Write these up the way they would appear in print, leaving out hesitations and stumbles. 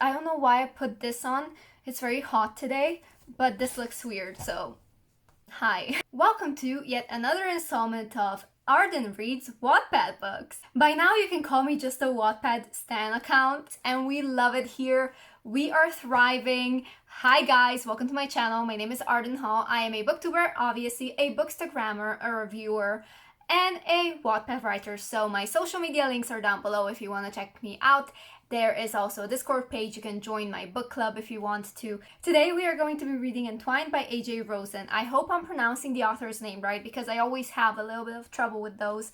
I don't know why I put this on. It's very hot today, but this looks weird, so hi. Welcome to yet another installment of ARDEN Reads Wattpad Books. By now you can call me just a Wattpad stan account, and we love it here. We are thriving. Hi guys, welcome to my channel. My name is Arden Hall. I am a booktuber, obviously a bookstagrammer, a reviewer, and a Wattpad writer. So my social media links are down below if you want to check me out. There is also a Discord page. You can join my book club if you want to. Today we are going to be reading Entwined by Rosen. I hope I'm pronouncing the author's name right because I always have a little bit of trouble with those.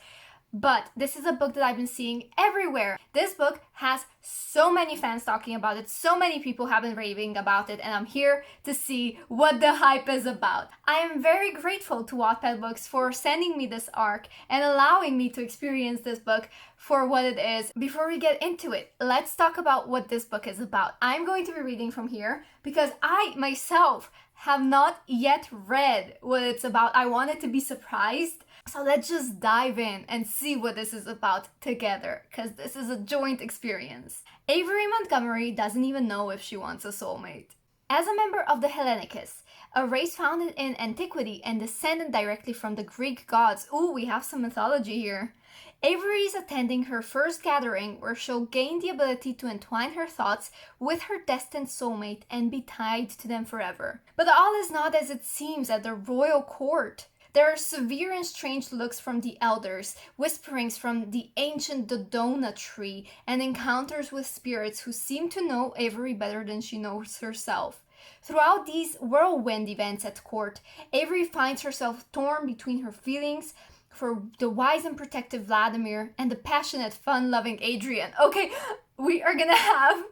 But this is a book that I've been seeing everywhere. This book has so many fans talking about it, so many people have been raving about it, and I'm here to see what the hype is about. I am very grateful to Wattpad Books for sending me this arc and allowing me to experience this book for what it is. Before we get into it, let's talk about what this book is about. I'm going to be reading from here because I myself have not yet read what it's about. I wanted to be surprised. So let's just dive in and see what this is about together, because this is a joint experience. Avery Montgomery doesn't even know if she wants a soulmate. As a member of the Hellenicus, a race founded in antiquity and descended directly from the Greek gods, ooh, we have some mythology here, Avery is attending her first gathering where she'll gain the ability to entwine her thoughts with her destined soulmate and be tied to them forever. But all is not as it seems at the royal court. There are severe and strange looks from the elders, whisperings from the ancient Dodona tree, and encounters with spirits who seem to know Avery better than she knows herself. Throughout these whirlwind events at court, Avery finds herself torn between her feelings for the wise and protective Vladimir and the passionate, fun-loving Adrian. Okay, we are gonna have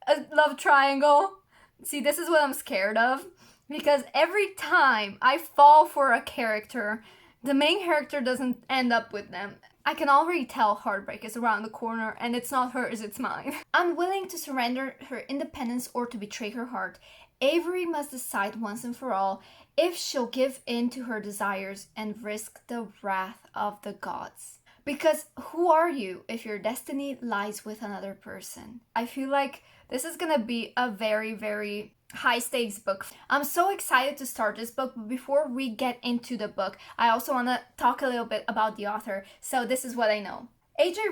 a love triangle. See, this is what I'm scared of. Because every time I fall for a character, the main character doesn't end up with them. I can already tell heartbreak is around the corner, and it's not hers, it's mine. Unwilling to surrender her independence or to betray her heart, Avery must decide once and for all if she'll give in to her desires and risk the wrath of the gods. Because who are you if your destiny lies with another person? I feel like this is gonna be a very, very high stakes book. I'm so excited to start this book, but before we get into the book, I also want to talk a little bit about the author. So this is what I know.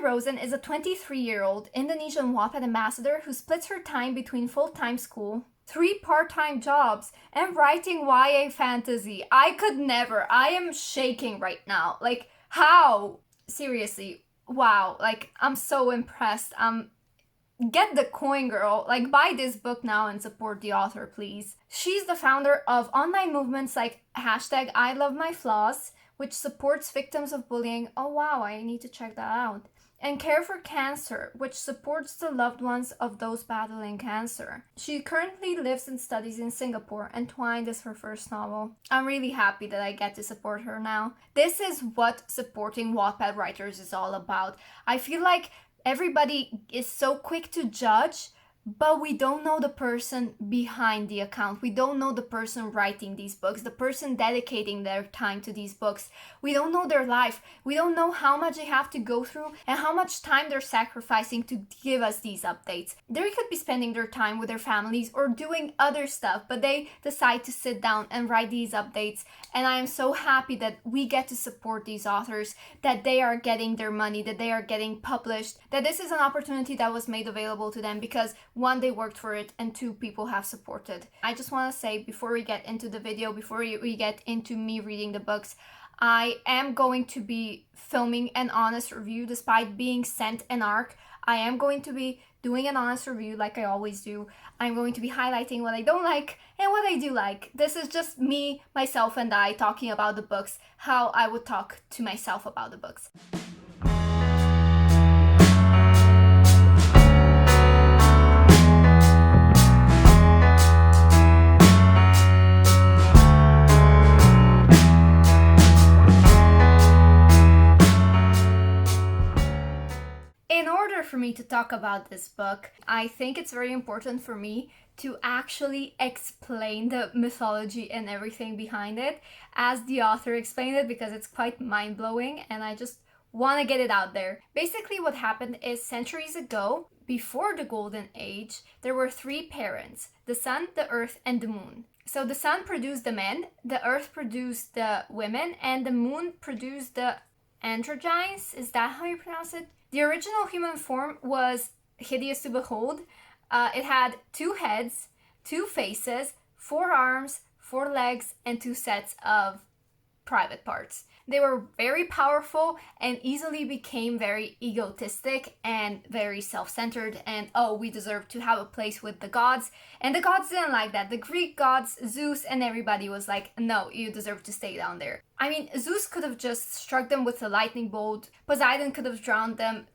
Rosen is a 23-year-old Indonesian Wattpad ambassador who splits her time between full-time school, 3 part-time jobs, and writing YA fantasy. I could never. I am shaking right now. Like, how? Seriously, wow. Like, I'm so impressed. Get the coin, girl. Like, buy this book now and support the author, please. She's the founder of online movements like #ILoveMyFlaws, which supports victims of bullying. Oh wow, I need to check that out. And Care for Cancer, which supports the loved ones of those battling cancer. She currently lives and studies in Singapore, and Entwined is her first novel. I'm really happy that I get to support her now. This is what supporting Wattpad writers is all about. I feel like everybody is so quick to judge, but we don't know the person behind the account. We don't know the person writing these books, the person dedicating their time to these books. We don't know their life. We don't know how much they have to go through and how much time they're sacrificing to give us these updates. They could be spending their time with their families or doing other stuff, but they decide to sit down and write these updates. And I am so happy that we get to support these authors, that they are getting their money, that they are getting published, that this is an opportunity that was made available to them because 1, they worked for it, and 2, people have supported. I just want to say before we get into the video, before we get into me reading the books, I am going to be filming an honest review despite being sent an arc. I am going to be doing an honest review like I always do. I'm going to be highlighting what I don't like and what I do like. This is just me, myself, and I talking about the books, how I would talk to myself about the books. In order for me to talk about this book, I think it's very important for me to actually explain the mythology and everything behind it as the author explained it, because it's quite mind-blowing and I just want to get it out there. Basically what happened is centuries ago, before the Golden Age, there were three parents: the sun, the earth, and the moon. So the sun produced the men, the earth produced the women, and the moon produced the androgynes. Is that how you pronounce it? The original human form was hideous to behold. It had 2 heads, 2 faces, 4 arms, 4 legs, and 2 sets of private parts. They were very powerful and easily became very egotistic and very self-centered, and oh, we deserve to have a place with the gods. And the gods didn't like that. The Greek gods, Zeus and everybody was like, no, you deserve to stay down there. I mean, Zeus could have just struck them with a lightning bolt, Poseidon could have drowned them,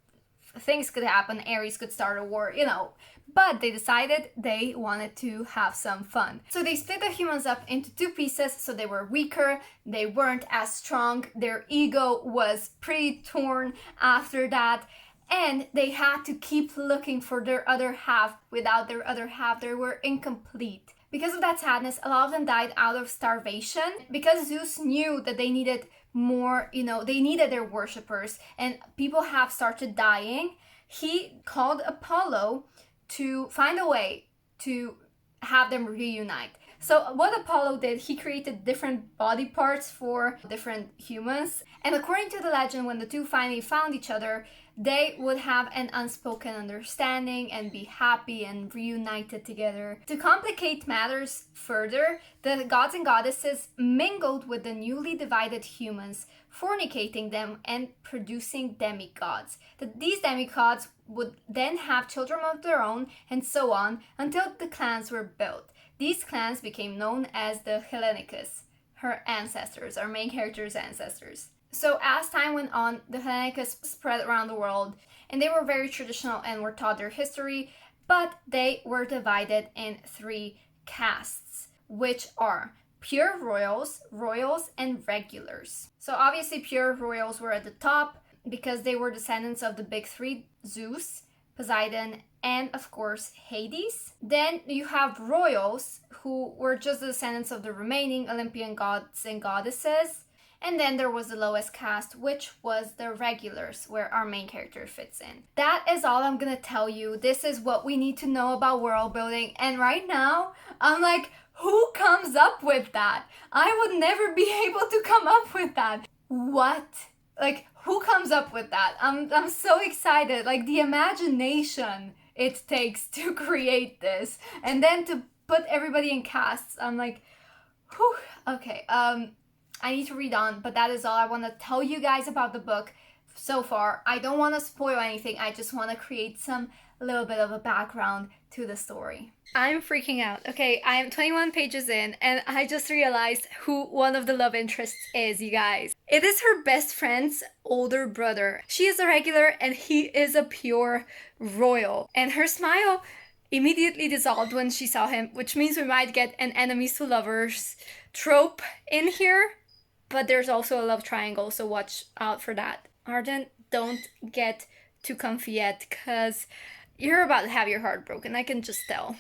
things could happen, Ares could start a war, you know. But they decided they wanted to have some fun. So they split the humans up into 2 pieces, so they were weaker, they weren't as strong, their ego was pretty torn after that, and they had to keep looking for their other half. Without their other half, they were incomplete. Because of that sadness, a lot of them died out of starvation, because Zeus knew that they needed more, you know, they needed their worshippers, and people have started dying. He called Apollo to find a way to have them reunite. So what Apollo did, he created different body parts for different humans. And according to the legend, when the 2 finally found each other, they would have an unspoken understanding and be happy and reunited together. To complicate matters further, the gods and goddesses mingled with the newly divided humans, fornicating them and producing demigods. These demigods would then have children of their own, and so on, until the clans were built. These clans became known as the Hellenicus, her ancestors, our main character's ancestors. So as time went on, the Hellenicus spread around the world, and they were very traditional and were taught their history, but they were divided in 3 castes, which are pure royals, royals, and regulars. So obviously pure royals were at the top because they were descendants of the big 3, Zeus, Poseidon, and of course Hades. Then you have royals, who were just the descendants of the remaining Olympian gods and goddesses. And then there was the lowest caste, which was the regulars, where our main character fits in. That is all I'm gonna tell you. This is what we need to know about world building. And right now, I'm like, who comes up with that? I would never be able to come up with that. What? Like, who comes up with that? I'm so excited. Like, the imagination it takes to create this. And then to put everybody in casts. I'm like, whew. Okay, I need to read on, but that is all I want to tell you guys about the book so far. I don't want to spoil anything. I just want to create some little bit of a background to the story. I'm freaking out. Okay, I am 21 pages in, and I just realized who one of the love interests is, you guys. It is her best friend's older brother. She is a regular, and he is a pure royal. And her smile immediately dissolved when she saw him, which means we might get an enemies to lovers trope in here. But there's also a love triangle, so watch out for that. Arden, don't get too comfy yet, because you're about to have your heart broken, I can just tell.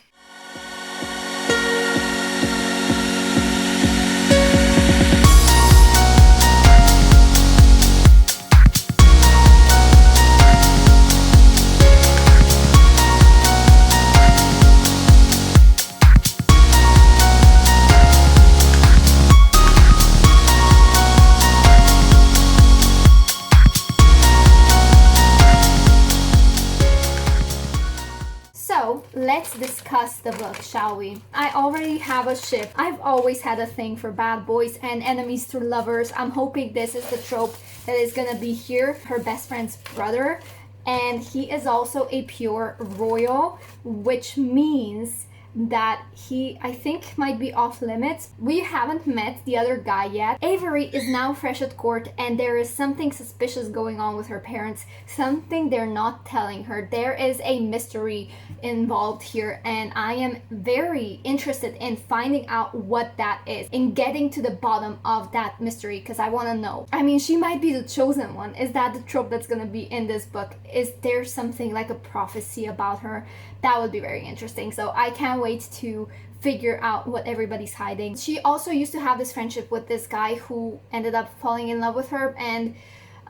Let's discuss the book, shall we? I already have a ship. I've always had a thing for bad boys and enemies to lovers. I'm hoping this is the trope that is gonna be here. Her best friend's brother, and he is also a pure royal, which means that he, I think, might be off limits. We haven't met the other guy yet. Avery is now fresh at court, and there is something suspicious going on with her parents, something they're not telling her. There is a mystery involved here, and I am very interested in finding out what that is, in getting to the bottom of that mystery, because I want to know. I mean, she might be the chosen one. Is that the trope that's going to be in this book? Is there something like a prophecy about her? That would be very interesting. So I can't wait to figure out what everybody's hiding. She also used to have this friendship with this guy who ended up falling in love with her, and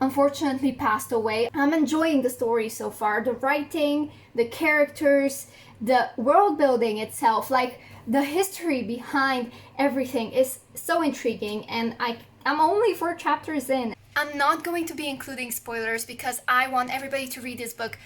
unfortunately passed away. I'm enjoying the story so far. The writing, the characters, the world building itself, like the history behind everything is so intriguing, and I'm only 4 chapters in. I'm not going to be including spoilers because I want everybody to read this book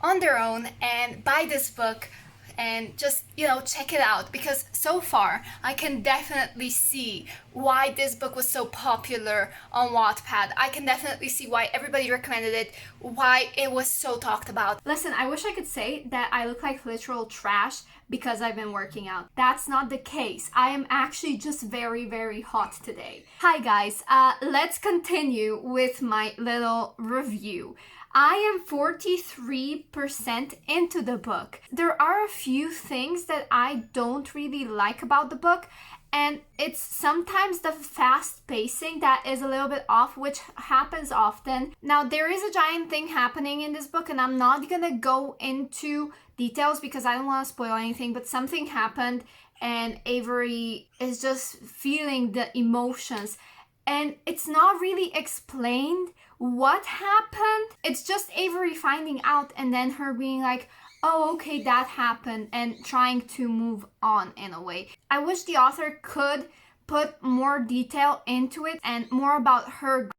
on their own and buy this book and just, check it out, because so far I can definitely see why this book was so popular on Wattpad. I can definitely see why everybody recommended it, why it was so talked about. Listen, I wish I could say that I look like literal trash because I've been working out. That's not the case. I am actually just very, very hot today. Hi guys, let's continue with my little review. I am 43% into the book. There are a few things that I don't really like about the book, and it's sometimes the fast pacing that is a little bit off, which happens often. Now, there is a giant thing happening in this book, and I'm not gonna go into details because I don't want to spoil anything, but something happened and Avery is just feeling the emotions. And it's not really explained what happened. It's just Avery finding out and then her being like, oh, okay, that happened, and trying to move on in a way. I wish the author could put more detail into it and more about her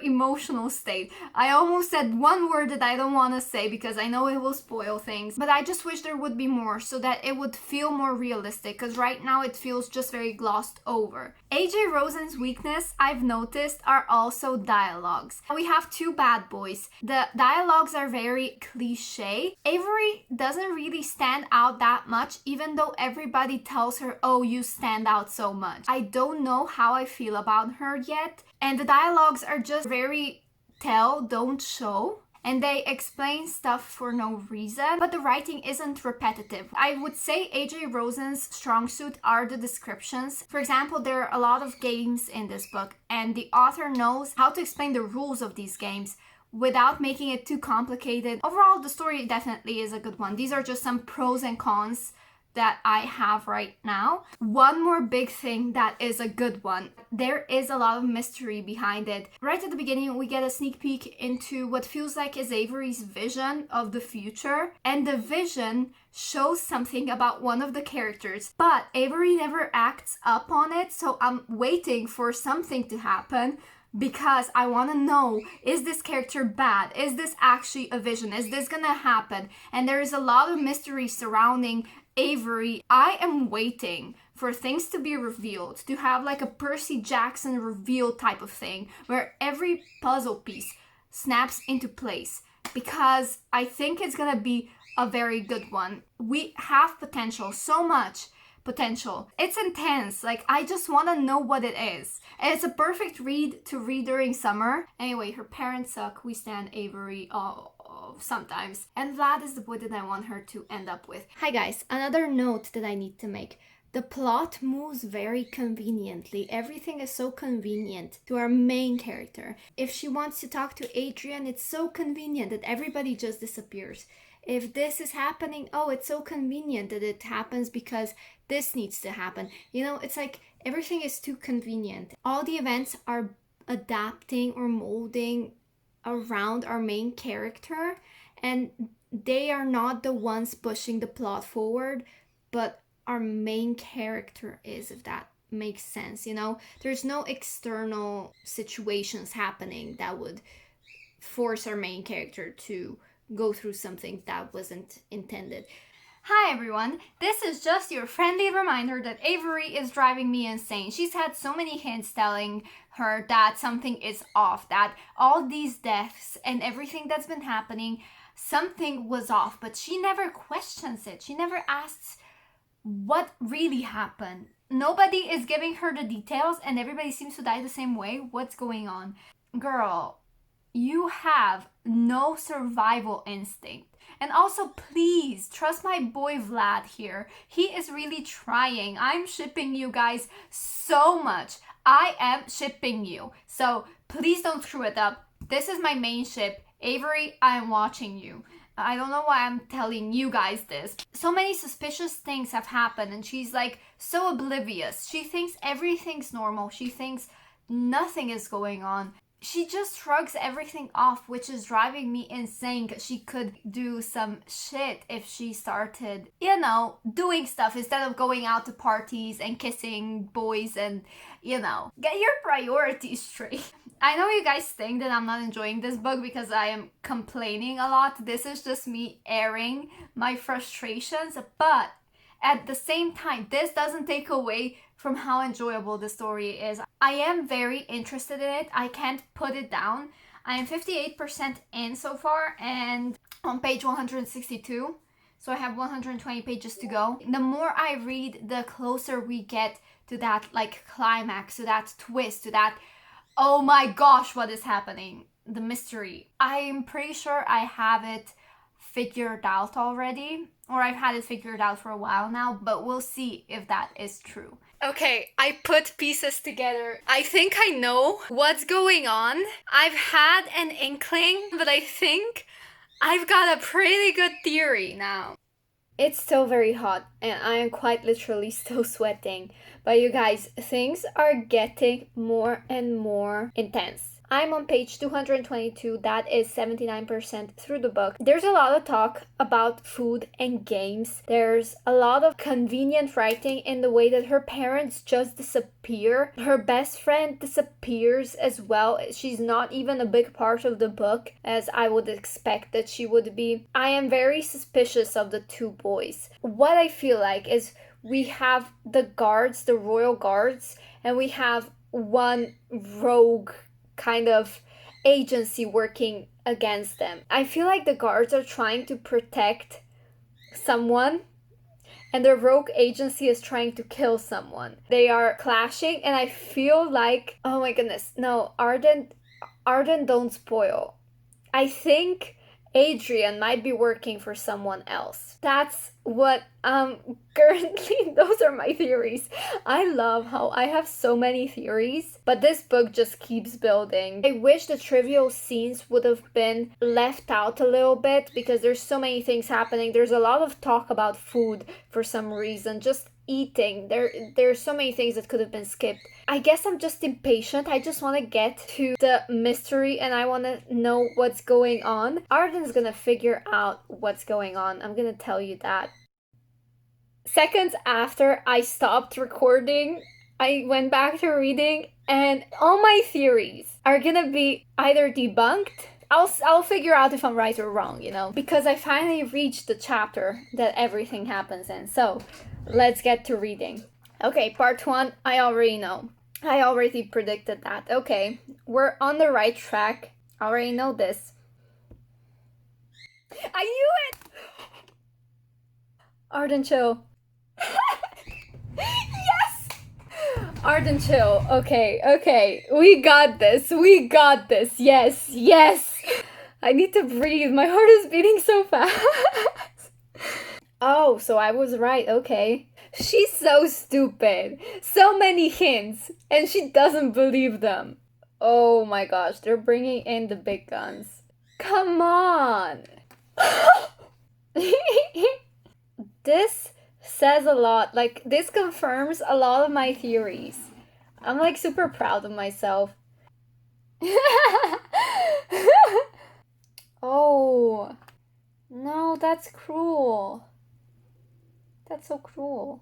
emotional state. I almost said one word that I don't want to say because I know it will spoil things, but I just wish there would be more so that it would feel more realistic, because right now it feels just very glossed over. AJ Rosen's weakness, I've noticed, are also dialogues. We have 2 bad boys. The dialogues are very cliche. Avery doesn't really stand out that much, even though everybody tells her, oh, you stand out so much. I don't know how I feel about her yet. And the dialogues are just very tell, don't show. And they explain stuff for no reason, but the writing isn't repetitive. I would say AJ Rosen's strong suit are the descriptions. For example, there are a lot of games in this book, and the author knows how to explain the rules of these games without making it too complicated. Overall, the story definitely is a good one. These are just some pros and cons that I have right now. One more big thing that is a good one. There is a lot of mystery behind it. Right at the beginning, we get a sneak peek into what feels like is Avery's vision of the future. And the vision shows something about one of the characters, but Avery never acts up on it. So I'm waiting for something to happen, because I want to know, is this character bad? Is this actually a vision? Is this gonna happen? And there is a lot of mystery surrounding Avery. I am waiting for things to be revealed, to have like a Percy Jackson reveal type of thing where every puzzle piece snaps into place, because I think it's gonna be a very good one. We have potential, so much potential. It's intense. Like, I just want to know what it is. And it's a perfect read to read during summer. Anyway, her parents suck. We stand Avery sometimes. And Vlad is the boy that I want her to end up with. Hi guys, another note that I need to make. The plot moves very conveniently. Everything is so convenient to our main character. If she wants to talk to Adrian, it's so convenient that everybody just disappears. If this is happening, oh, it's so convenient that it happens because this needs to happen. It's like everything is too convenient. All the events are adapting or molding around our main character, and they are not the ones pushing the plot forward, but our main character is, if that makes sense. There's no external situations happening that would force our main character to go through something that wasn't intended. Hi everyone, this is just your friendly reminder that Avery is driving me insane. She's had so many hints telling her that something is off, that all these deaths and everything that's been happening, something was off, but she never questions it. She never asks what really happened. Nobody is giving her the details and everybody seems to die the same way. What's going on? Girl, you have no survival instinct. And also, please trust my boy Vlad here. He is really trying. I'm shipping you guys so much. I am shipping you. So please don't screw it up. This is my main ship. Avery, I am watching you. I don't know why I'm telling you guys this. So many suspicious things have happened and she's like so oblivious. She thinks everything's normal. She thinks nothing is going on. she just shrugs everything off, which is driving me insane because she could do some shit if she started, you know, doing stuff instead of going out to parties and kissing boys and, you know, get your priorities straight. I know you guys think that I'm not enjoying this book because I am complaining a lot. This is just me airing my frustrations, but at the same time, this doesn't take away from how enjoyable the story is. I am very interested in it. I can't put it down. I am 58% in so far and on page 162. So I have 120 pages to go. The more I read, the closer we get to that like climax, to that twist, to that, oh my gosh, what is happening? The mystery. I'm pretty sure I have it figured out already, or I've had it figured out for a while now, but we'll see if that is true. Okay, I put pieces together. I think I know what's going on. I've had an inkling, but I think I've got a pretty good theory now. It's still very hot, and I am quite literally still sweating. But you guys, things are getting more and more intense. I'm on page 222, that is 79% through the book. There's a lot of talk about food and games. There's a lot of convenient writing in the way that her parents just disappear. Her best friend disappears as well. She's not even a big part of the book, as I would expect that she would be. I am very suspicious of the two boys. What I feel like is we have the guards, the royal guards, and we have one rogue kind of agency working against them. I feel like the guards are trying to protect someone and the rogue agency is trying to kill someone. They are clashing and I feel like, oh my goodness, no, Arden, don't spoil. I think Adrian might be working for someone else. That's what currently, those are my theories. I love how I have so many theories, but this book just keeps building. I wish the trivial scenes would have been left out a little bit because there's so many things happening. There's a lot of talk about food for some reason, just eating. There's so many things that could have been skipped. I guess I'm just impatient. I just want to get to the mystery and I want to know what's going on. Arden's gonna figure out what's going on. I'm gonna tell you that. Seconds after I stopped recording, I went back to reading and all my theories are gonna be either debunked. I'll figure out if I'm right or wrong, you know, because I finally reached the chapter that everything happens in. So let's get to reading. Okay, part 1, I already know. I already predicted that. Okay, we're on the right track. I already know this. I knew it! Arden, chill. Yes! Arden, chill. Okay. We got this. Yes. I need to breathe. My heart is beating so fast. Oh, so I was right. Okay. She's so stupid. So many hints, and she doesn't believe them. Oh my gosh, they're bringing in the big guns. Come on. This says a lot. Like, this confirms a lot of my theories. I'm like super proud of myself. Oh. No, that's cruel. That's so cruel.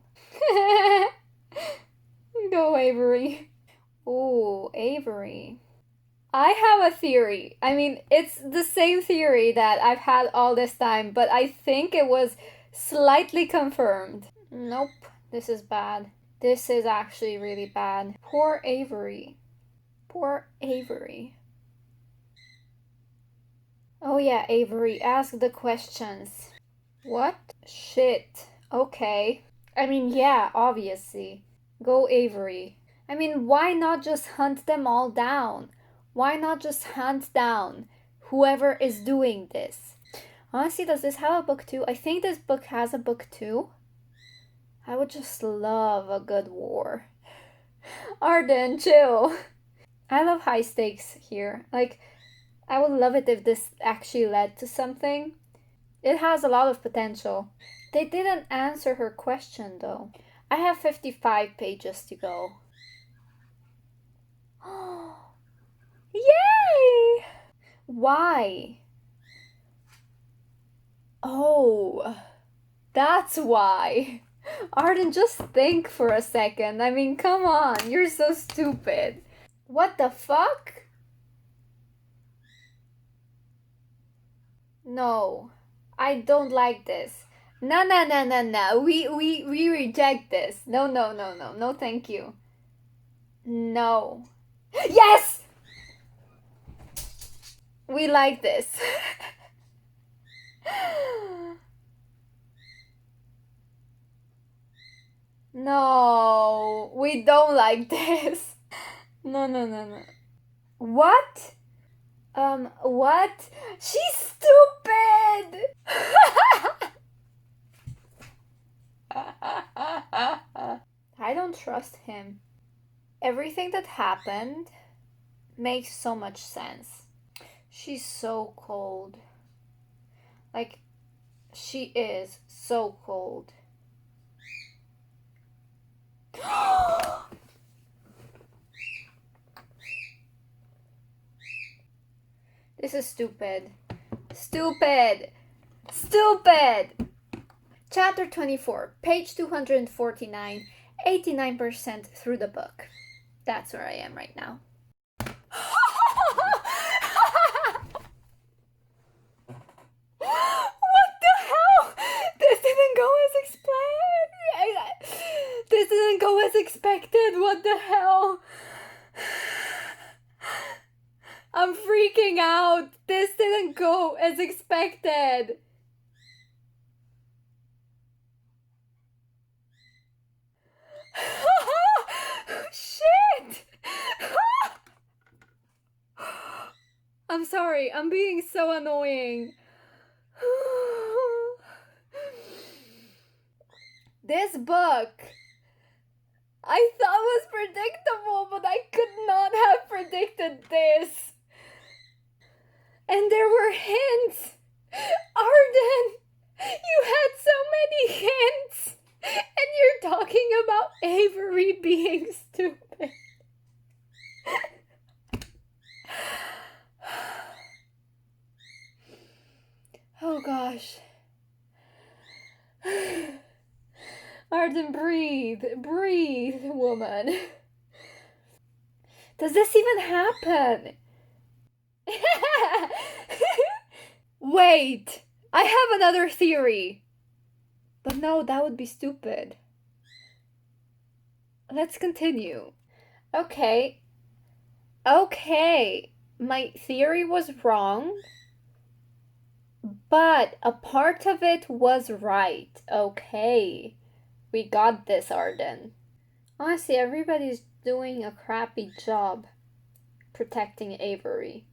Go, Avery. Ooh, Avery. I have a theory. I mean, it's the same theory that I've had all this time, but I think it was slightly confirmed. Nope, this is bad. This is actually really bad. Poor Avery. Poor Avery. Oh yeah, Avery, ask the questions. What? Shit. Okay. I mean, yeah, obviously. Go, Avery. I mean, why not just hunt them all down? Why not just hunt down whoever is doing this? Honestly, does this have a book 2? I think this book has a book 2. I would just love a good war. Arden, chill. I love high stakes here. Like, I would love it if this actually led to something. It has a lot of potential. They didn't answer her question though. I have 55 pages to go. Yay! Why? Oh, that's why. Arden, just think for a second. I mean, come on, you're so stupid. What the fuck? No, I don't like this. No, no, no, no, no. We reject this. No, no, no, no, no. Thank you. No. Yes, we like this. No, we don't like this. No, no, no, no. What? What? She's stupid! I don't trust him. Everything that happened makes so much sense. She's so cold. Like, she is so cold. This is stupid. Stupid! Stupid! Chapter 24, page 249, 89% through the book. That's where I am right now. What the hell? This didn't go as expected. This didn't go as expected. What the hell? I'm freaking out. This didn't go as expected. Shit! I'm sorry, I'm being so annoying. This book I thought was predictable, but I could not have predicted this. And there were hints. Arden, you had so many hints. And you're talking about Avery being stupid. Oh gosh. Arden, breathe. Breathe, woman. Does this even happen? Wait, I have another theory. But no, that would be stupid. Let's continue. Okay. Okay. My theory was wrong. But a part of it was right. Okay. We got this, Arden. Honestly, everybody's doing a crappy job protecting Avery.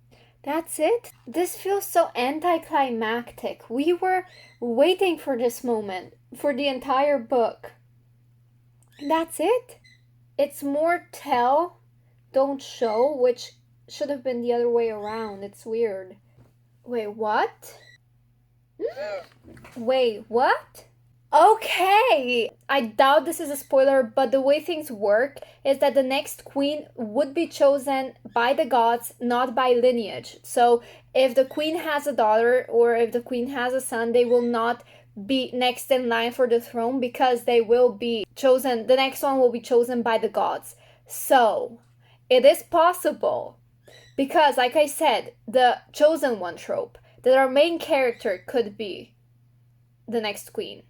That's it? This feels so anticlimactic. We were waiting for this moment for the entire book. That's it? It's more tell, don't show, which should have been the other way around. It's weird. Wait, what? Wait, what? Okay! I doubt this is a spoiler, but the way things work is that the next queen would be chosen by the gods, not by lineage. So if the queen has a daughter or if the queen has a son, they will not be next in line for the throne because they will be chosen, the next one will be chosen by the gods. So it is possible because, like I said, the chosen one trope, that our main character could be the next queen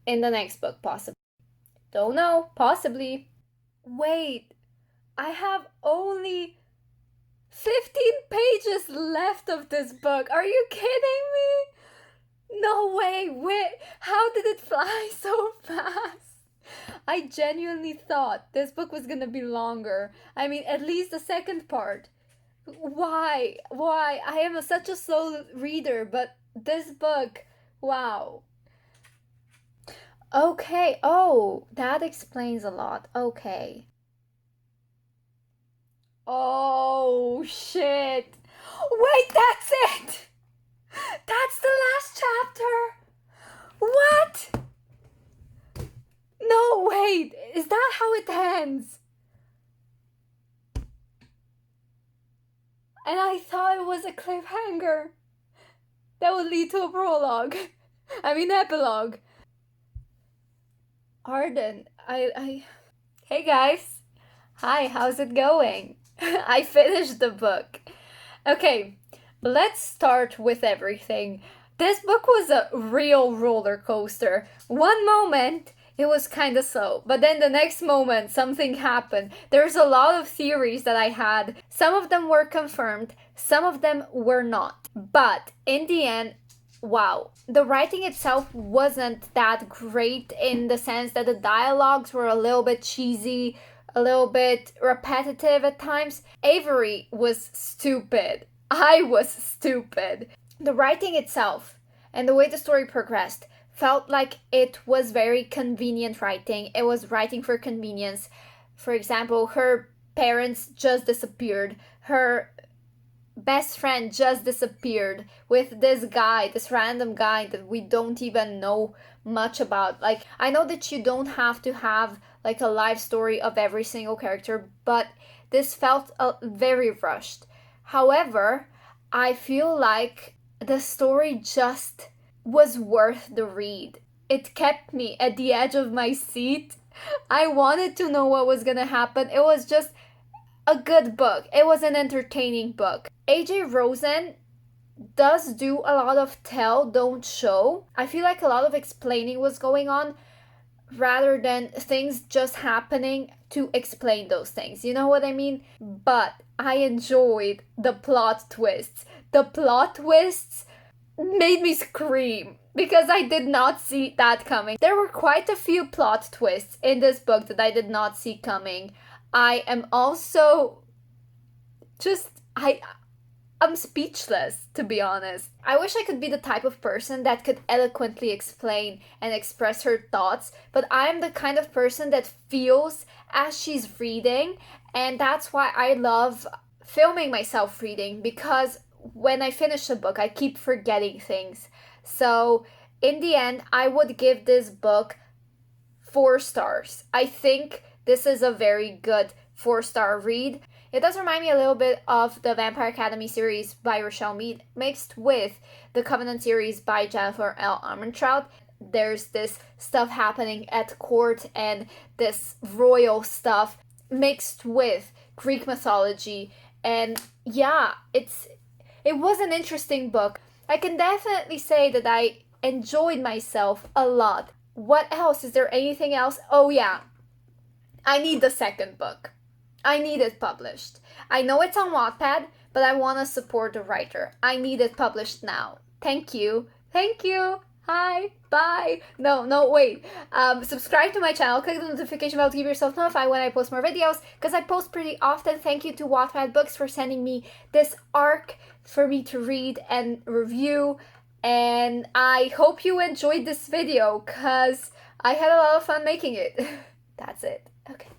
in the next book, possibly. Don't know, possibly. Wait, I have only 15 pages left of this book. Are you kidding me? No way, wait, how did it fly so fast? I genuinely thought this book was gonna be longer. I mean, at least the second part. Why? Why? I am such a slow reader, but this book, wow. Okay, oh, that explains a lot. Okay. Oh, shit. Wait, that's it! That's the last chapter! What? No, wait, is that how it ends? and I thought it was a cliffhanger that would lead to a prologue. Epilogue. Arden, Hey guys. Hi, how's it going? I finished the book. Okay, let's start with everything. This book was a real roller coaster. One moment, it was kind of slow, but then the next moment, something happened. There's a lot of theories that I had. Some of them were confirmed, some of them were not. But in the end, wow, the writing itself wasn't that great in the sense that the dialogues were a little bit cheesy, a little bit repetitive at times. Avery was stupid. I was stupid. The writing itself and the way the story progressed felt like it was very convenient writing. It was writing for convenience. For example, her parents just disappeared. Her best friend just disappeared with this guy, this random guy that we don't even know much about. Like, I know that you don't have to have like a life story of every single character, but this felt very rushed. However, I feel like the story just was worth the read. It kept me at the edge of my seat. I wanted to know what was gonna happen. It was just a good book. It was an entertaining book. AJ Rosen does do a lot of tell, don't show. I feel like a lot of explaining was going on rather than things just happening to explain those things. You know what I mean? But I enjoyed the plot twists. The plot twists made me scream because I did not see that coming. There were quite a few plot twists in this book that I did not see coming. I am also I'm speechless, to be honest. I wish I could be the type of person that could eloquently explain and express her thoughts, but I'm the kind of person that feels as she's reading, and that's why I love filming myself reading, because when I finish a book, I keep forgetting things. So, in the end, I would give this book 4 stars. I think this is a very good 4-star read. It does remind me a little bit of the Vampire Academy series by Rochelle Mead mixed with the Covenant series by Jennifer L. Armentrout. There's this stuff happening at court and this royal stuff mixed with Greek mythology. And yeah, it was an interesting book. I can definitely say that I enjoyed myself a lot. What else? Is there anything else? Oh yeah, I need the second book. I need it published. I know it's on Wattpad, but I want to support the writer. I need it published now. Thank you. Thank you. Hi. Bye. No, wait. Subscribe to my channel. Click the notification bell to keep yourself notified when I post more videos, because I post pretty often. Thank you to Wattpad Books for sending me this arc for me to read and review. And I hope you enjoyed this video, because I had a lot of fun making it. That's it. Okay.